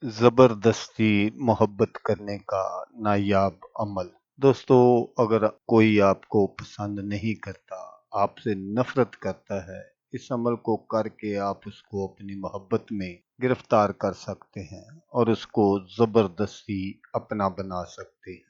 ज़बरदस्ती मोहब्बत करने का नायाब अमल। दोस्तों, अगर कोई आपको पसंद नहीं करता, आपसे नफ़रत करता है, इस अमल को करके आप उसको अपनी मोहब्बत में गिरफ़्तार कर सकते हैं और उसको ज़बरदस्ती अपना बना सकते हैं।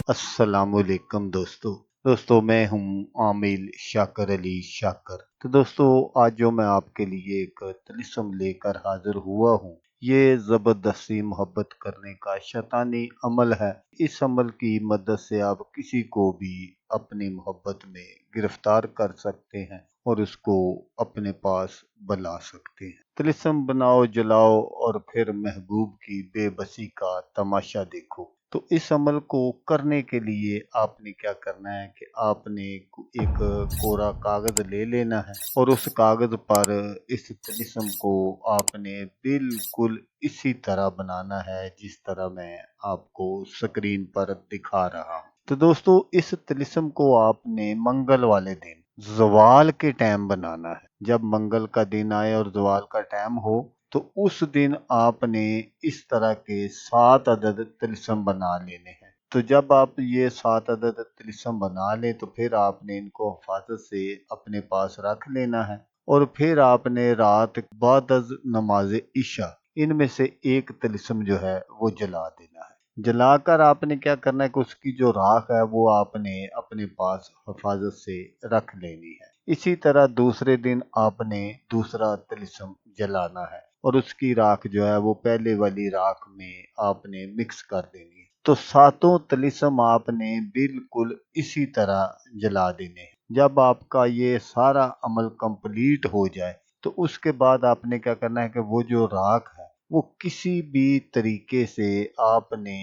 अस्सलामुअलैकुम दोस्तों, मैं हूं आमिल शाकर अली शाकर। तो दोस्तों, आज जो मैं आपके लिए एक तिलिस्म लेकर हाजिर हुआ हूं, ये ज़बरदस्ती मोहब्बत करने का शैतानी अमल है। इस अमल की मदद से आप किसी को भी अपनी मोहब्बत में गिरफ्तार कर सकते हैं और उसको अपने पास बुला सकते हैं। तिलिस्म बनाओ, जलाओ और फिर महबूब की बेबसी का तमाशा देखो। तो इस अमल को करने के लिए आपने क्या करना है कि आपने एक कोरा कागज ले लेना है और उस कागज पर इस तिलिस्म को आपने बिल्कुल इसी तरह बनाना है जिस तरह मैं आपको स्क्रीन पर दिखा रहा हूँ। तो दोस्तों, इस तिलिस्म को आपने मंगल वाले दिन ज़वाल के टाइम बनाना है। जब मंगल का दिन आए और ज़वाल का टाइम हो, तो उस दिन आपने इस तरह के 7 अदद तिलिस्म बना लेने हैं। तो जब आप ये 7 अदद तिलिस्म बना लें, तो फिर आपने इनको हिफाजत से अपने पास रख लेना है और फिर आपने रात बाद नमाज इशा इनमें से एक तिलिस्म जो है वो जला देना है। जलाकर आपने क्या करना है कि उसकी जो राख है वो आपने अपने पास हिफाजत से रख लेनी है। इसी तरह दूसरे दिन आपने दूसरा तिलिस्म जलाना है और उसकी राख जो है वो पहले वाली राख में आपने मिक्स कर देनी है। तो सातों तिलिस्म आपने बिल्कुल इसी तरह जला देने हैं। जब आपका ये सारा अमल कंप्लीट हो जाए, तो उसके बाद आपने क्या करना है कि वो जो राख है वो किसी भी तरीके से आपने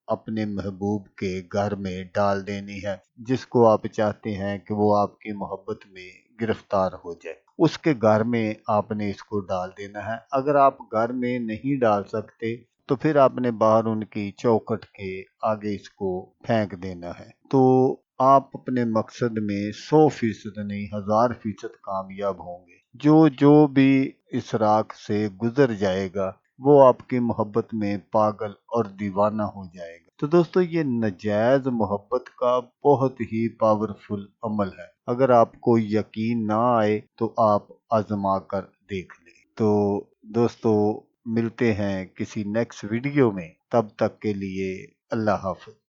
अपने महबूब के घर में डाल देनी है, जिसको आप चाहते हैं कि वो आपकी मोहब्बत में गिरफ्तार हो जाए। उसके घर में आपने इसको डाल देना है। अगर आप घर में नहीं डाल सकते, तो फिर आपने बाहर उनकी चौखट के आगे इसको फेंक देना है। तो आप अपने मकसद में 100% नहीं 1000% कामयाब होंगे। जो जो भी इस राख से गुजर जाएगा, वो आपकी मोहब्बत में पागल और दीवाना हो जाएगा। तो दोस्तों, ये नाजायज मोहब्बत का बहुत ही पावरफुल अमल है। अगर आपको यकीन ना आए तो आप आजमा कर देख लें। तो दोस्तों, मिलते हैं किसी नेक्स्ट वीडियो में। तब तक के लिए अल्लाह हाफ़िज़।